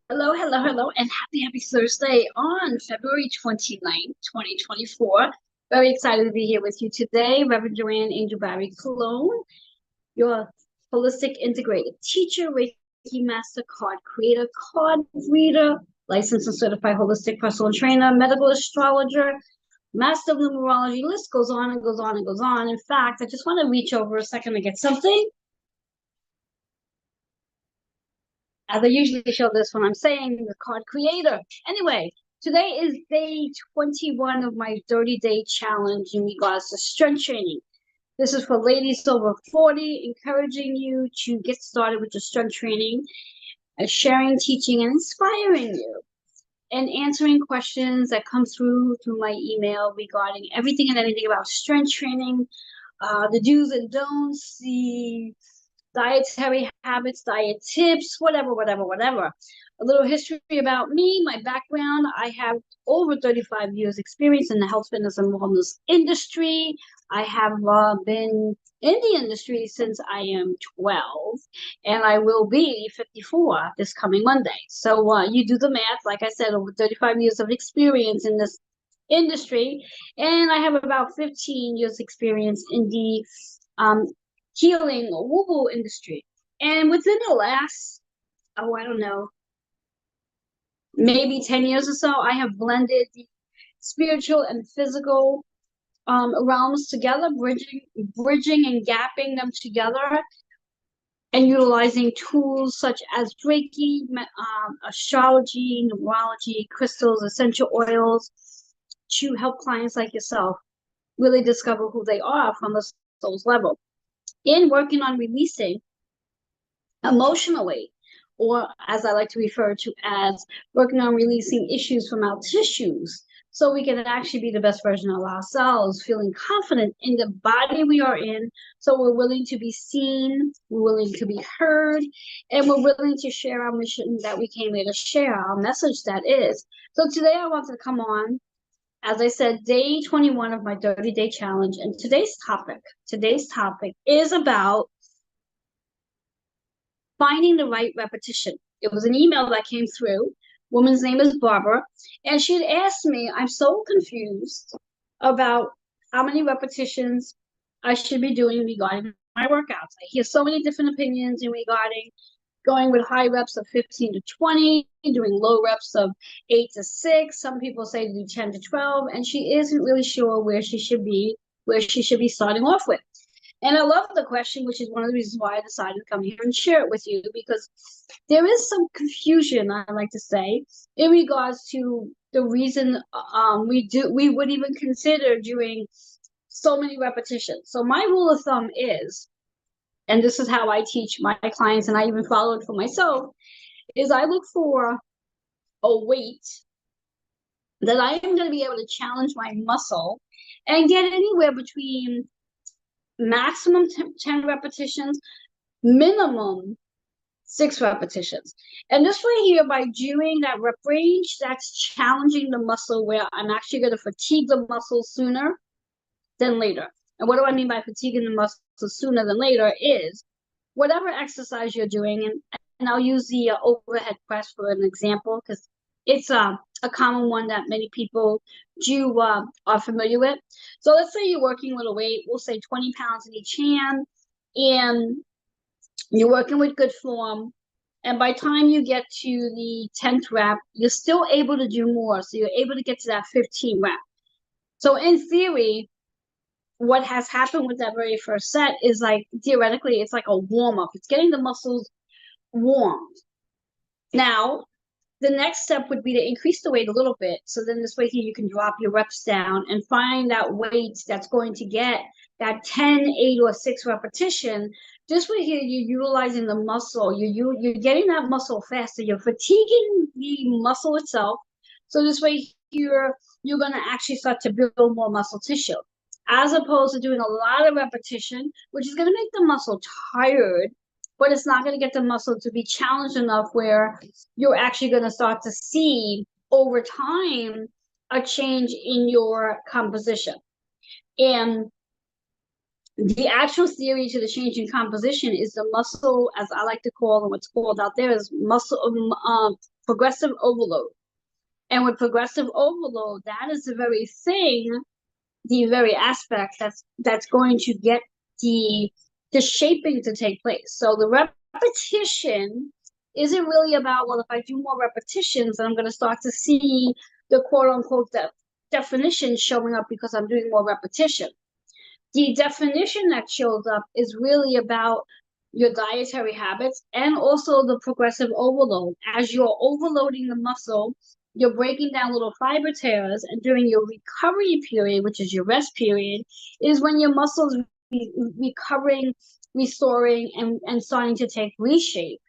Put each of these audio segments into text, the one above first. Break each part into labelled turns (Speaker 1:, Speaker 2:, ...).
Speaker 1: Hello, hello, hello, and happy Thursday on February 29th, 2024. Very excited to be here with you today. Reverend Joanne Angel BarryColon's, your holistic integrated teacher, Reiki master, card creator, card reader, licensed and certified holistic personal trainer, medical astrologer, master of numerology. List goes on and goes on and goes on. In fact, I just want to reach over a second to get something. As I usually show this when I'm saying the card creator. Anyway, today is day 21 of my 30-day challenge in regards to strength training. This is for ladies over 40, encouraging you to get started with your strength training, sharing, teaching, and inspiring you, and answering questions that come through my email regarding everything and anything about strength training, the do's and don'ts, the dietary habits, diet tips, whatever. A little history about me, my background. I have over 35 years experience in the health, fitness, and wellness industry. I have been in the industry since I am 12, and I will be 54 this coming Monday. So you do the math. Like I said, over 35 years of experience in this industry, and I have about 15 years experience in the healing woo-woo industry. And within the last, I don't know, maybe 10 years or so, I have blended the spiritual and physical realms together, bridging and gapping them together, and utilizing tools such as Reiki, astrology, numerology, crystals, essential oils to help clients like yourself really discover who they are from the soul's level. In working on releasing emotionally, or as I like to refer to as working on releasing issues from our tissues, so we can actually be the best version of ourselves, feeling confident in the body we are in. So we're willing to be seen, we're willing to be heard, and we're willing to share our mission that we came here to share, our message that is. So today I wanted to come on, as I said, day 21 of my 30-day challenge, and today's topic is about finding the right repetition. It was an email that came through. Woman's name is Barbara, and she had asked me, I'm so confused about how many repetitions I should be doing regarding my workouts. I hear so many different opinions in regarding going with high reps of 15 to 20, doing low reps of 8 to 6. Some people say to do 10 to 12, and she isn't really sure where she should be starting off with. And I love the question, which is one of the reasons why I decided to come here and share it with you, because there is some confusion, I like to say, in regards to the reason we would even consider doing so many repetitions. So my rule of thumb is, and this is how I teach my clients, and I even follow it for myself, is I look for a weight that I am going to be able to challenge my muscle and get anywhere between maximum 10 repetitions, minimum 6 repetitions. And this way here, by doing that rep range, that's challenging the muscle where I'm actually going to fatigue the muscle sooner than later. And what do I mean by fatiguing the muscle sooner than later is whatever exercise you're doing, and I'll use the overhead press for an example, because it's a common one that many people are familiar with. So let's say you're working with a weight, we'll say 20 pounds in each hand, and you're working with good form. And by the time you get to the 10th rep, you're still able to do more. So you're able to get to that 15 rep. So in theory, what has happened with that very first set is, like, theoretically, it's like a warm-up. It's getting the muscles warmed. Now, the next step would be to increase the weight a little bit. So then this way here, you can drop your reps down and find that weight that's going to get that 10, 8, or 6 repetition. This way here, you're utilizing the muscle. You're getting that muscle faster. You're fatiguing the muscle itself. So this way here, you're going to actually start to build more muscle tissue, as opposed to doing a lot of repetition, which is going to make the muscle tired, but it's not going to get the muscle to be challenged enough where you're actually going to start to see over time a change in your composition. And the actual theory to the change in composition is the muscle, as I like to call, and what's called out there is muscle progressive overload. And with progressive overload, that is the very thing, the very aspect that's going to get the shaping to take place. So the repetition isn't really about, well, if I do more repetitions, then I'm going to start to see the quote unquote definition showing up because I'm doing more repetition. The definition that shows up is really about your dietary habits and also the progressive overload. As you're overloading the muscle, you're breaking down little fiber tears, and during your recovery period, which is your rest period, is when your muscles recovering, restoring, and starting to take reshape.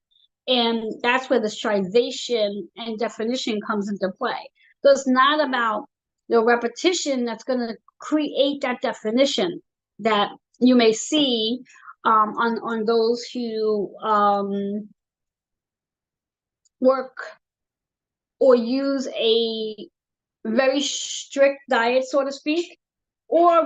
Speaker 1: And that's where the strization and definition comes into play. So it's not about the repetition that's going to create that definition that you may see on those who work or use a very strict diet, so to speak, or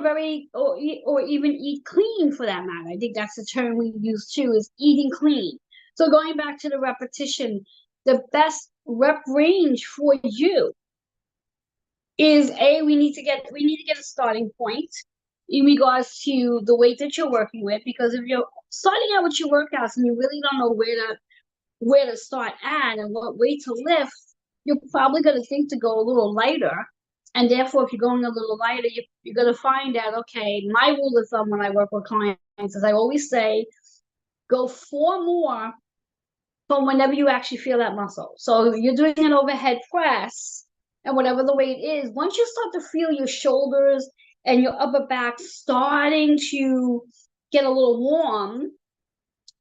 Speaker 1: even eat clean for that matter. I think that's the term we use too, is eating clean. So going back to the repetition, the best rep range for you is we need to get a starting point in regards to the weight that you're working with, because if you're starting out with your workouts and you really don't know where to start at and what weight to lift, you're probably going to think to go a little lighter. And therefore, if you're going a little lighter, you're going to find out, okay, my rule of thumb when I work with clients is I always say, go 4 more from whenever you actually feel that muscle. So if you're doing an overhead press and whatever the weight is, once you start to feel your shoulders and your upper back starting to get a little warm,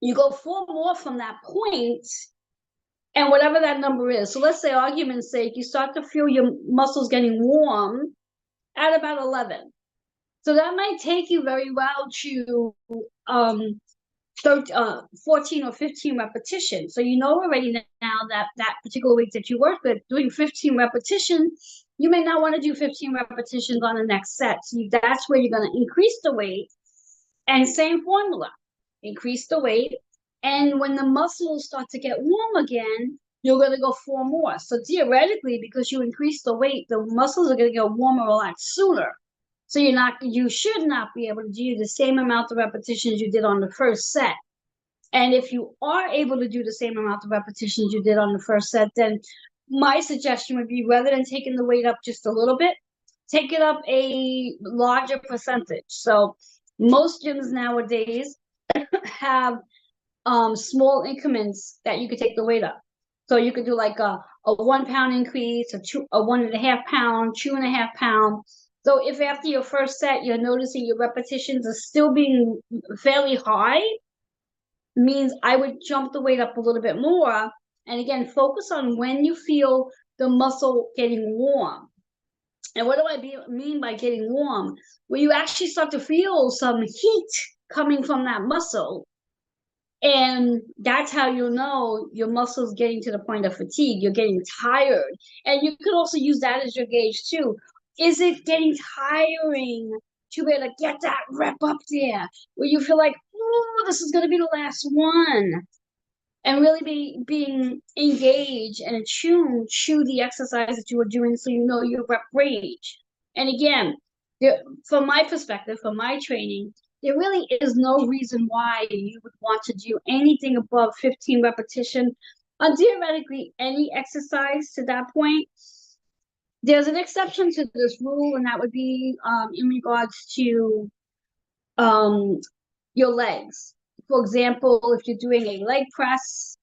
Speaker 1: you go 4 more from that point, and whatever that number is. So let's say, argument's sake, you start to feel your muscles getting warm at about 11. So that might take you very well to 14 or 15 repetitions. So you know already now that particular weight that you work with, doing 15 repetitions, you may not want to do 15 repetitions on the next set. So that's where you're going to increase the weight. And same formula, increase the weight. And when the muscles start to get warm again, you're going to go 4 more. So theoretically, because you increase the weight, the muscles are going to get warmer a lot sooner. So you should not be able to do the same amount of repetitions you did on the first set. And if you are able to do the same amount of repetitions you did on the first set, then my suggestion would be, rather than taking the weight up just a little bit, take it up a larger percentage. So most gyms nowadays have small increments that you could take the weight up. So you could do like a 1 pound increase, a 1.5 pound, 2.5 pound. So if after your first set you're noticing your repetitions are still being fairly high, means I would jump the weight up a little bit more. And again, focus on when you feel the muscle getting warm. And what do I mean by getting warm? Where you actually start to feel some heat coming from that muscle. And that's how you'll know your muscle's getting to the point of fatigue. You're getting tired. And you could also use that as your gauge too. Is it getting tiring to be able to get that rep up there where you feel like, oh, this is going to be the last one? And really being engaged and attuned to the exercise that you are doing, so you know your rep range. And again, from my perspective, from my training, there really is no reason why you would want to do anything above 15 repetition on theoretically any exercise to that point. There's an exception to this rule, and that would be in regards to your legs. For example, if you're doing a leg press,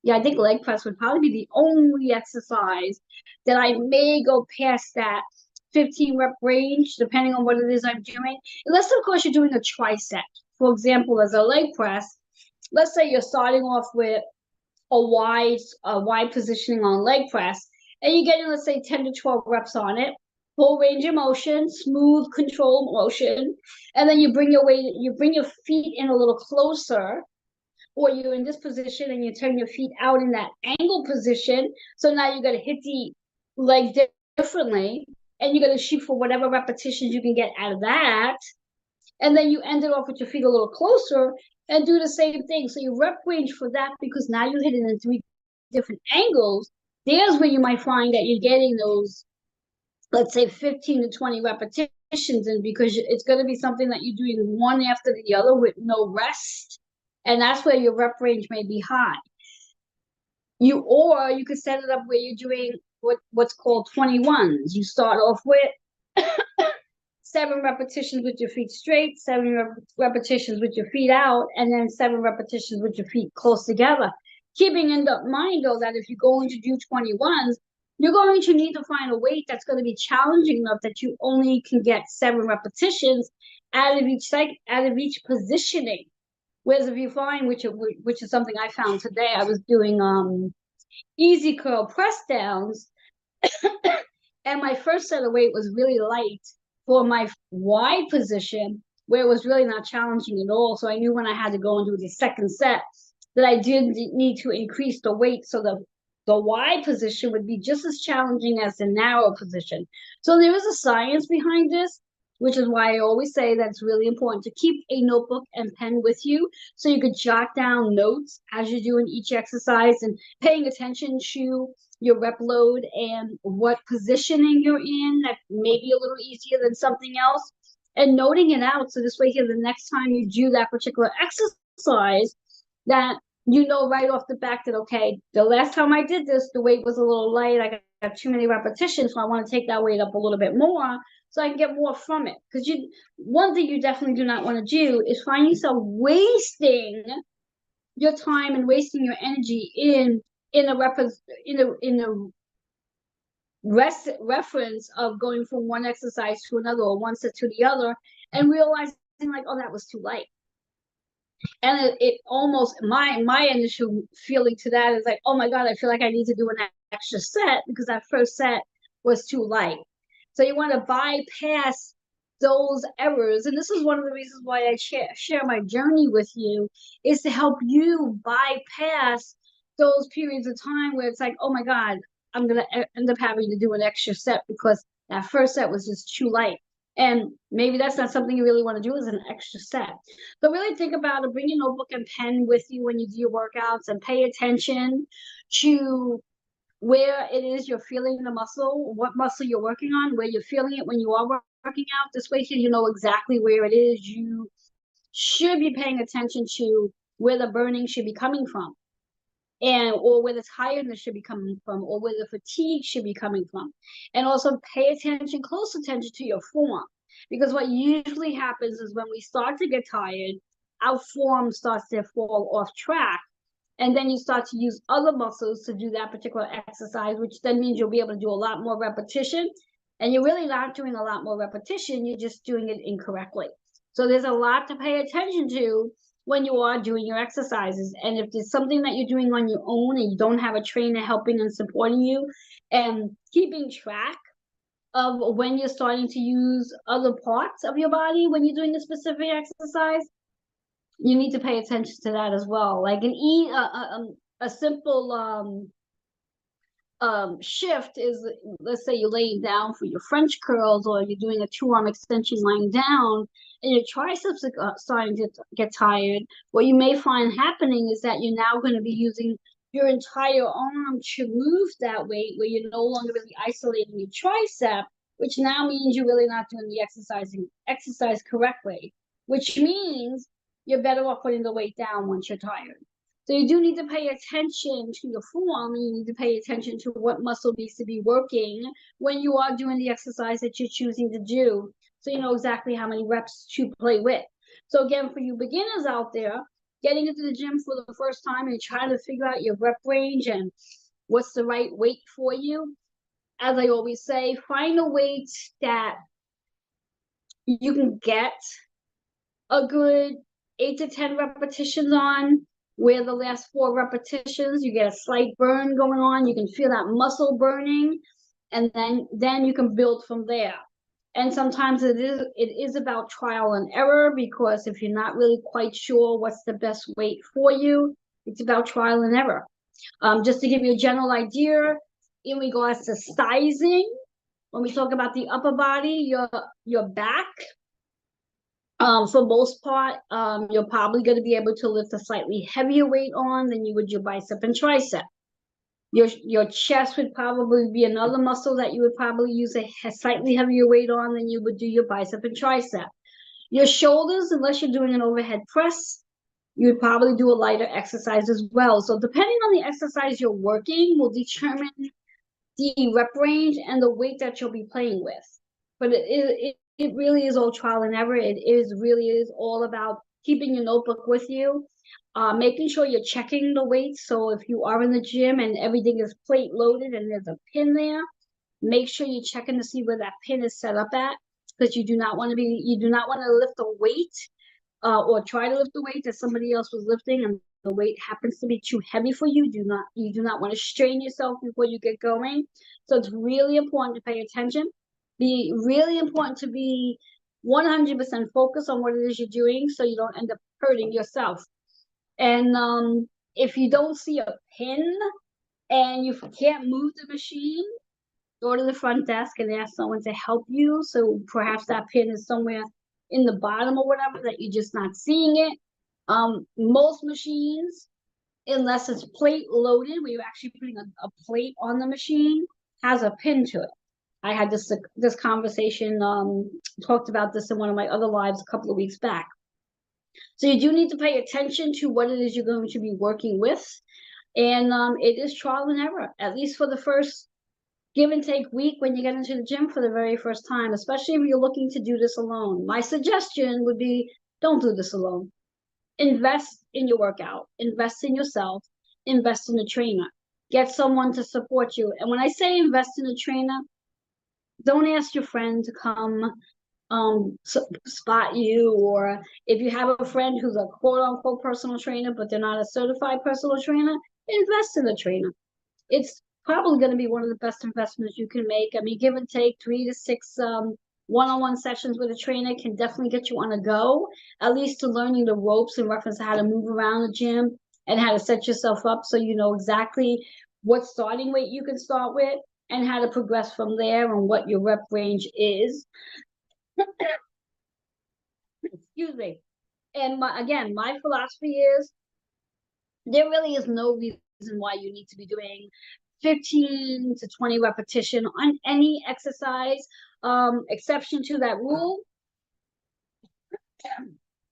Speaker 1: yeah, I think leg press would probably be the only exercise that I may go past that 15 rep range, depending on what it is I'm doing. Unless, of course, you're doing a tricep. For example, as a leg press, let's say you're starting off with a wide positioning on leg press, and you're getting, let's say, 10 to 12 reps on it, full range of motion, smooth, controlled motion, and then you bring your feet in a little closer, or you're in this position and you turn your feet out in that angle position. So now you're going to hit the leg differently, and you're going to shoot for whatever repetitions you can get out of that. And then you end it off with your feet a little closer. and do the same thing. So your rep range for that, because now you hit it in 3 different angles, there's where you might find that you're getting those, let's say 15 to 20 repetitions in, because it's going to be something that you're doing one after the other with no rest. And that's where your rep range may be high. Or you could set it up where you're doing what's called 21s. You start off with 7 repetitions with your feet straight, 7 repetitions with your feet out, and then 7 repetitions with your feet close together. Keeping in mind, though, that if you're going to do 21s, you're going to need to find a weight that's going to be challenging enough that you only can get 7 repetitions out of each positioning. Whereas if you find, which is something I found today, I was doing easy curl press downs, and my first set of weight was really light for my wide position, where it was really not challenging at all. So I knew when I had to go and do the second set that I did need to increase the weight, so the wide position would be just as challenging as the narrow position. So there is a science behind this, which is why I always say that it's really important to keep a notebook and pen with you, so you could jot down notes as you're doing each exercise and paying attention to your rep load and what positioning you're in that may be a little easier than something else, and noting it out. So this way here, the next time you do that particular exercise, that you know right off the back that, okay, the last time I did this, the weight was a little light. I got too many repetitions, so I want to take that weight up a little bit more so I can get more from it. Because one thing you definitely do not want to do is find yourself wasting your time and wasting your energy in a reference of going from one exercise to another or one set to the other, and realizing like, oh, that was too light. And it almost, my initial feeling to that is like, oh my God, I feel like I need to do an extra set because that first set was too light. So you want to bypass those errors. And this is one of the reasons why I share my journey with you, is to help you bypass those periods of time where it's like, oh my God, I'm going to end up having to do an extra set because that first set was just too light. And maybe that's not something you really want to do as an extra set. So really think about it. Bring your notebook and pen with you when you do your workouts, and pay attention to where it is you're feeling the muscle, what muscle you're working on, where you're feeling it when you are working out. This way here, you know exactly where it is you should be paying attention to, where the burning should be coming from, or where the tiredness should be coming from, or where the fatigue should be coming from. And also pay close attention to your form, because what usually happens is when we start to get tired, our form starts to fall off track, and then you start to use other muscles to do that particular exercise, which then means you'll be able to do a lot more repetition. And you're really not doing a lot more repetition, you're just doing it incorrectly. So there's a lot to pay attention to when you are doing your exercises. And if there's something that you're doing on your own and you don't have a trainer helping and supporting you, and keeping track of when you're starting to use other parts of your body when you're doing a specific exercise, you need to pay attention to that as well. Like a simple shift is, let's say you're laying down for your French curls, or you're doing a 2-arm extension lying down, and your triceps are starting to get tired. What you may find happening is that you're now going to be using your entire arm to move that weight, where you're no longer really isolating your tricep, which now means you're really not doing the exercise correctly, which means you're better off putting the weight down once you're tired. So you do need to pay attention to your form, and you need to pay attention to what muscle needs to be working when you are doing the exercise that you're choosing to do, so you know exactly how many reps to play with. So again, for you beginners out there, getting into the gym for the first time and trying to figure out your rep range and what's the right weight for you, as I always say, find a weight that you can get a good 8 to 10 repetitions on, where the last 4 repetitions you get a slight burn going on, you can feel that muscle burning, and then you can build from there. And sometimes it is about trial and error, because if you're not really quite sure what's the best weight for you, it's about trial and error. Just to give you a general idea, in regards to sizing, when we talk about the upper body, your back For most part, you're probably going to be able to lift a slightly heavier weight on than you would your bicep and tricep. Your chest would probably be another muscle that you would probably use a slightly heavier weight on than you would do your bicep and tricep. Your shoulders, unless you're doing an overhead press, you would probably do a lighter exercise as well. So depending on the exercise you're working will determine the rep range and the weight that you'll be playing with. But it really is all trial and error. It really is all about keeping your notebook with you, making sure you're checking the weights. So if you are in the gym and everything is plate loaded and there's a pin there, make sure you're checking to see where that pin is set up at, because you do not want to lift a weight or try to lift the weight that somebody else was lifting and the weight happens to be too heavy for you. You do not want to strain yourself before you get going. So it's really important to pay attention. Be really important to be 100% focused on what it is you're doing so you don't end up hurting yourself. And if you don't see a pin and you can't move the machine, go to the front desk and ask someone to help you. So perhaps that pin is somewhere in the bottom or whatever that you're just not seeing it. Most machines, unless it's plate loaded, where you're actually putting a plate on the machine, has a pin to it. I had this conversation, talked about this in one of my other lives a couple of weeks back. So you do need to pay attention to what it is you're going to be working with. And it is trial and error, at least for the first give and take week when you get into the gym for the very first time, especially if you're looking to do this alone. My suggestion would be don't do this alone. Invest in your workout, invest in yourself, invest in a trainer, get someone to support you. And when I say invest in a trainer, don't ask your friend to come spot you, or if you have a friend who's a quote unquote personal trainer but they're not a certified personal trainer, invest in a trainer. It's probably going to be one of the best investments you can make. I mean, give and take 3 to 6 one-on-one sessions with a trainer can definitely get you on a go, at least to learning the ropes in reference to how to move around the gym and how to set yourself up so you know exactly what starting weight you can start with and how to progress from there and what your rep range is. Excuse me. And again, my philosophy is there really is no reason why you need to be doing 15 to 20 repetition on any exercise, exception to that rule.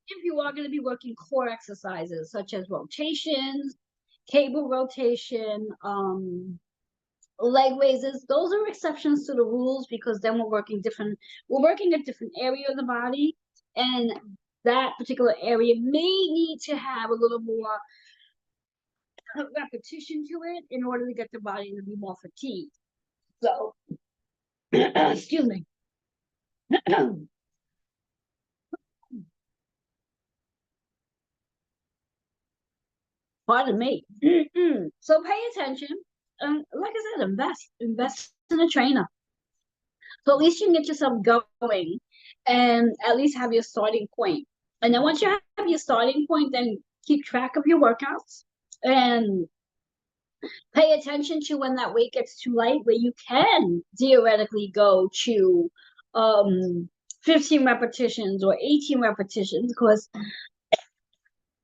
Speaker 1: If you are going to be working core exercises such as rotations, cable rotation, leg raises, those are exceptions to the rules because then we're working a different area of the body, and that particular area may need to have a little more repetition to it in order to get the body to be more fatigued. So, excuse me. Pardon me. So pay attention. Like I said, invest in a trainer. So at least you can get yourself going and at least have your starting point. And then once you have your starting point, then keep track of your workouts and pay attention to when that weight gets too light, where you can theoretically go to 15 repetitions or 18 repetitions, because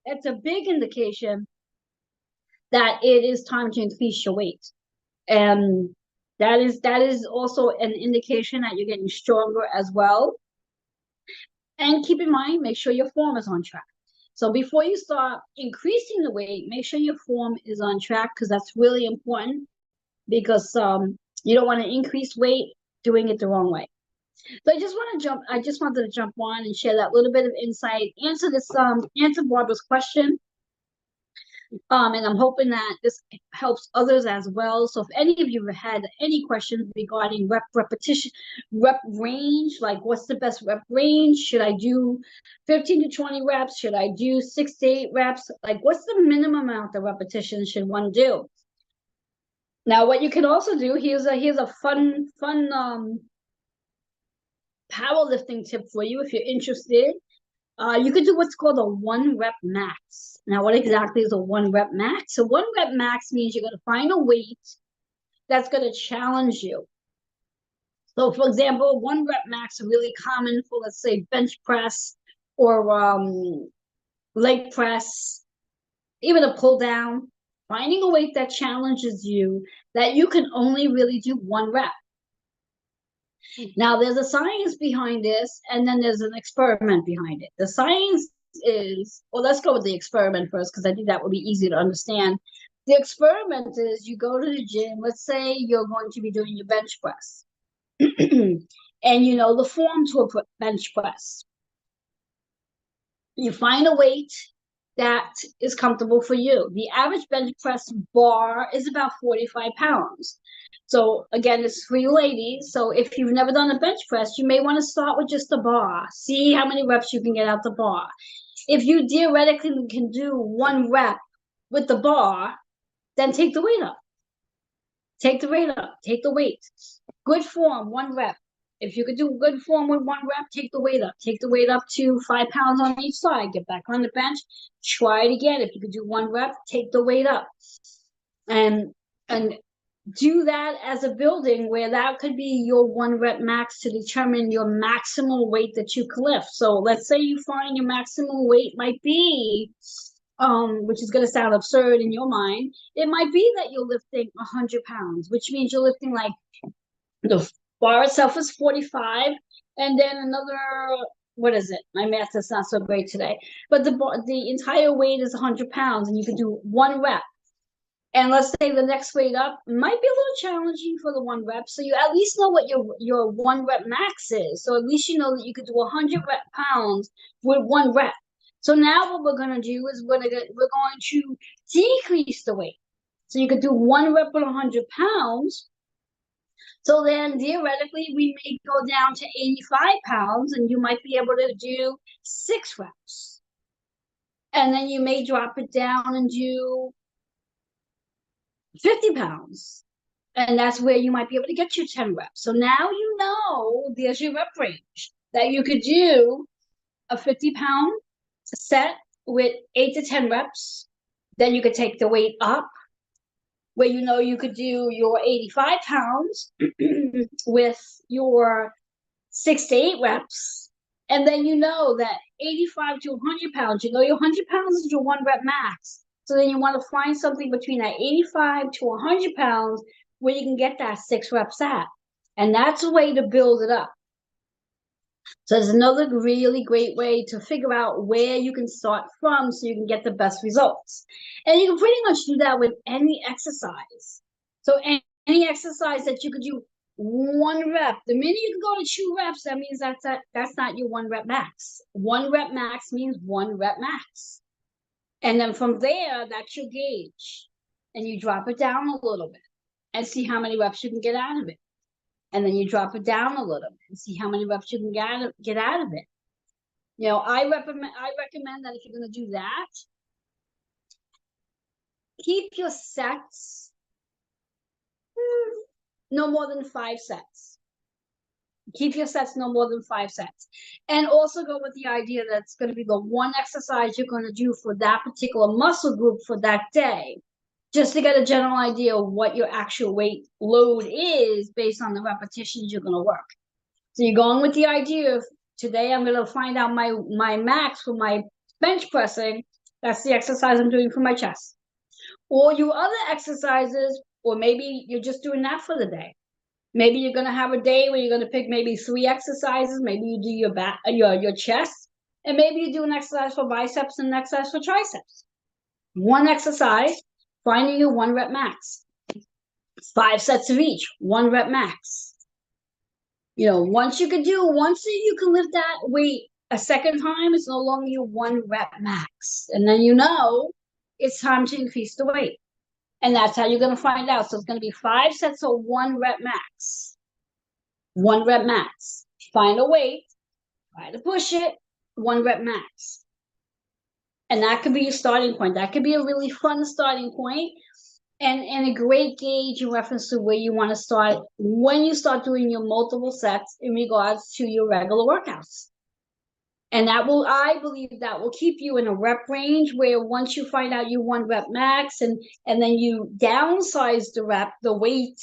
Speaker 1: it's a big indication that it is time to increase your weight. And that is also an indication that you're getting stronger as well. And keep in mind, make sure your form is on track. So before you start increasing the weight, make sure your form is on track, because that's really important, because you don't want to increase weight doing it the wrong way. So I just wanted to jump on and share that little bit of insight, answer Barbara's question. And I'm hoping that this helps others as well. So if any of you have had any questions regarding rep range, like what's the best rep range? Should I do 15 to 20 reps? Should I do 6 to 8 reps? Like what's the minimum amount of repetitions should one do? Now, what you can also do, here's a fun powerlifting tip for you if you're interested. You could do what's called a 1 rep max. Now, what exactly is a 1 rep max? So 1 rep max means you're going to find a weight that's going to challenge you. So, for example, 1 rep max is really common for, let's say, bench press leg press, even a pull down, finding a weight that challenges you, that you can only really do one rep. Now, there's a science behind this, and then there's an experiment behind it. The science is, well, let's go with the experiment first, because I think that would be easy to understand. The experiment is you go to the gym, let's say you're going to be doing your bench press, and you know the form to a bench press. You find a weight that is comfortable for you. The average bench press bar is about 45 pounds. So again, it's for you ladies. So if you've never done a bench press, you may want to start with just the bar. See how many reps you can get out the bar. If you theoretically can do one rep with the bar, then take the weight up. Take the weight up. Take the weight. Good form, one rep. If you could do good form with one rep, take the weight up. Take the weight up to 5 pounds on each side. Get back on the bench. Try it again. If you could do one rep, take the weight up. And do that as a building where that could be your one rep max to determine your maximal weight that you can lift. So let's say you find your maximum weight might be, which is going to sound absurd in your mind. It might be that you're lifting 100 pounds, which means you're lifting like the bar itself is 45, and then another, what is it? My math is not so great today. But the entire weight is 100 pounds, and you can do one rep. And let's say the next weight up might be a little challenging for the one rep. So you at least know what your one rep max is. So at least you know that you could do 100 pounds with one rep. So now what we're going to do is we're going to decrease the weight. So you could do one rep with 100 pounds. So then theoretically, we may go down to 85 pounds, and you might be able to do 6 reps. And then you may drop it down and do 50 pounds. And that's where you might be able to get your 10 reps. So now you know there's your rep range that you could do a 50-pound set with 8 to 10 reps. Then you could take the weight up, where you know you could do your 85 pounds with your 6 to 8 reps. And then you know that 85 to 100 pounds, you know your 100 pounds is your one rep max. So then you want to find something between that 85 to 100 pounds where you can get that 6 reps at. And that's a way to build it up. So there's another really great way to figure out where you can start from so you can get the best results. And you can pretty much do that with any exercise. So any exercise that you could do one rep. The minute you can go to 2 reps, that means that's not your one rep max. One rep max means one rep max. And then from there, that's your gauge. And you drop it down a little bit and see how many reps you can get out of it. And then you drop it down a little bit and see how many reps you can get out of it. You know, I recommend that if you're going to do that, keep your sets no more than 5 sets. Keep your sets no more than 5 sets. And also go with the idea that it's going to be the one exercise you're going to do for that particular muscle group for that day, just to get a general idea of what your actual weight load is based on the repetitions you're going to work. So you're going with the idea of, today I'm going to find out my max for my bench pressing. That's the exercise I'm doing for my chest. Or your other exercises, or maybe you're just doing that for the day. Maybe you're going to have a day where you're going to pick maybe 3 exercises. Maybe you do your back, your chest, and maybe you do an exercise for biceps and an exercise for triceps. One exercise, finding your one rep max. 5 sets of each, one rep max. You know, once you can lift that weight a second time, it's no longer your one rep max. And then you know it's time to increase the weight. And that's how you're going to find out. So it's going to be 5 sets of one rep max. One rep max. Find a weight, try to push it, one rep max. And that could be your starting point. That could be a really fun starting point and a great gauge in reference to where you want to start when you start doing your multiple sets in regards to your regular workouts. And I believe that will keep you in a rep range where once you find out your one rep max and then you downsize the weight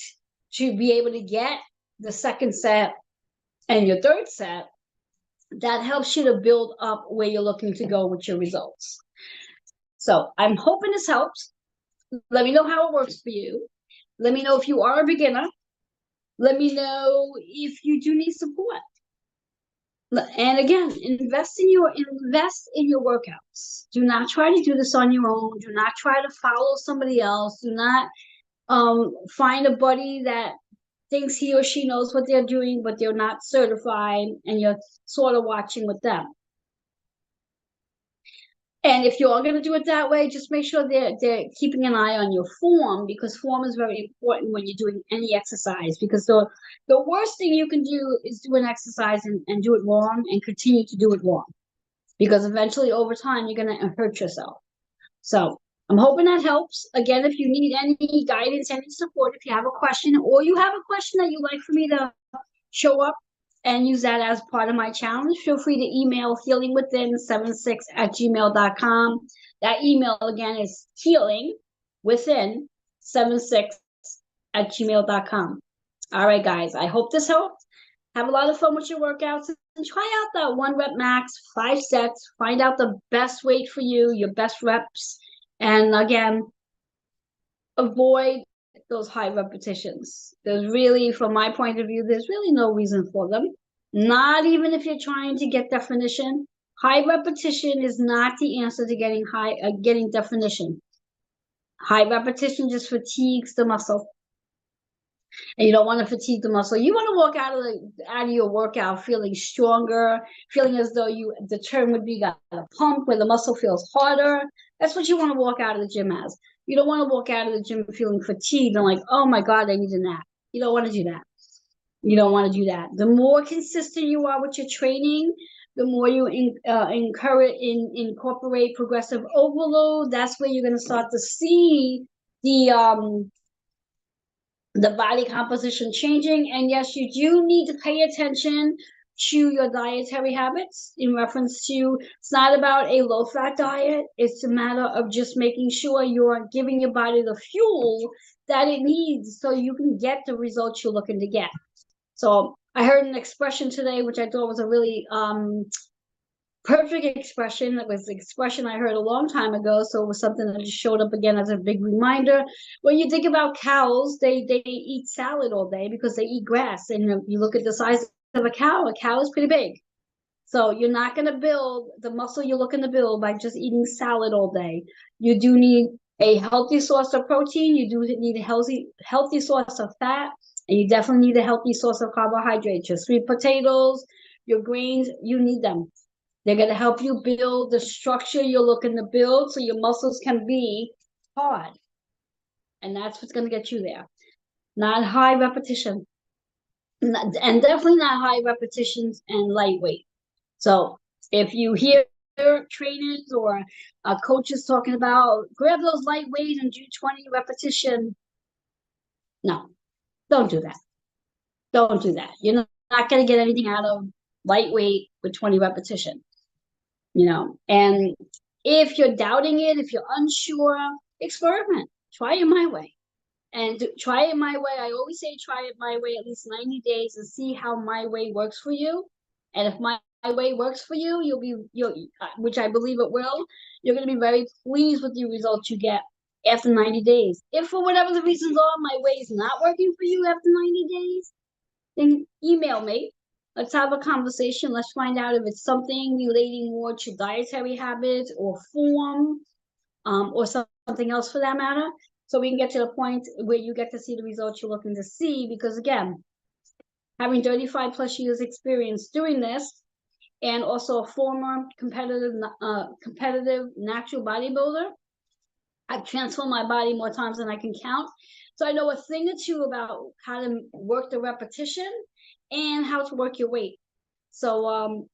Speaker 1: to be able to get the second set and your third set, that helps you to build up where you're looking to go with your results. So I'm hoping this helps. Let me know how it works for you. Let me know if you are a beginner. Let me know if you do need support. And again, invest in your workouts. Do not try to do this on your own. Do not try to follow somebody else. Do not find a buddy that thinks he or she knows what they're doing, but they're not certified, and you're sort of watching with them. And if you're going to do it that way, just make sure they're keeping an eye on your form, because form is very important when you're doing any exercise. Because the worst thing you can do is do an exercise and do it wrong and continue to do it wrong, because eventually over time you're going to hurt yourself. So I'm hoping that helps. Again, if you need any guidance, any support, if you have a question, or you have a question that you'd like for me to show up and use that as part of my challenge, feel free to email healingwithin76@gmail.com. That email again is healingwithin76@gmail.com. All right, guys, I hope this helped. Have a lot of fun with your workouts, and try out that 1 rep max, 5 sets. Find out the best weight for you, your best reps. And again, avoid those high repetitions. There's really, from my point of view, there's really no reason for them. Not even if you're trying to get definition. High repetition is not the answer to getting definition. High repetition just fatigues the muscle, and you don't want to fatigue the muscle. You want to walk out of your workout feeling stronger, feeling as though the term would be got a pump where the muscle feels harder. That's what you want to walk out of the gym as. You don't want to walk out of the gym feeling fatigued and like, oh my God, I need a nap. You don't want to do that. You don't want to do that. The more consistent you are with your training, the more you incorporate progressive overload. That's where you're going to start to see the body composition changing. And yes, you do need to pay attention to your dietary habits in reference to, it's not about a low-fat diet. It's a matter of just making sure you're giving your body the fuel that it needs so you can get the results you're looking to get. So I heard an expression today, which I thought was a really perfect expression. It was the expression I heard a long time ago, so it was something that just showed up again as a big reminder. When you think about cows, they eat salad all day because they eat grass, and you look at the size of a cow is pretty big. So you're not going to build the muscle you're looking to build by just eating salad all day. You do need a healthy source of protein. You do need a healthy source of fat, and you definitely need a healthy source of carbohydrates. Your sweet potatoes, your grains, you need them. They're going to help you build the structure you're looking to build so your muscles can be hard. And that's what's going to get you there. Not high repetition. And definitely not high repetitions and lightweight. So if you hear trainers or coaches talking about grab those lightweight and do 20 repetition, no, don't do that. Don't do that. You're not going to get anything out of lightweight with 20 repetition. And if you're doubting it, if you're unsure, experiment. Try it my way. And try it my way. I always say try it my way at least 90 days and see how my way works for you. And if my way works for you, which I believe it will, you're going to be very pleased with the results you get after 90 days. If for whatever the reasons are, my way is not working for you after 90 days, then email me. Let's have a conversation. Let's find out if it's something relating more to dietary habits or form, or something else for that matter. So we can get to the point where you get to see the results you're looking to see. Because again, having 35 plus years experience doing this, and also a former competitive natural bodybuilder, I've transformed my body more times than I can count. So I know a thing or two about how to work the repetition and how to work your weight. So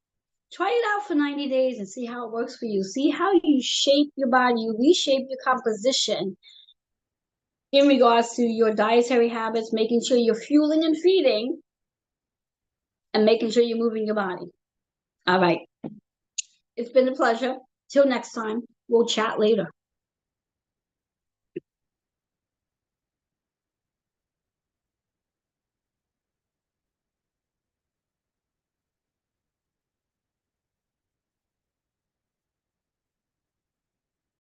Speaker 1: try it out for 90 days and see how it works for you. See how you shape your body, you reshape your composition in regards to your dietary habits, making sure you're fueling and feeding, and making sure you're moving your body. All right. It's been a pleasure. Till next time, we'll chat later.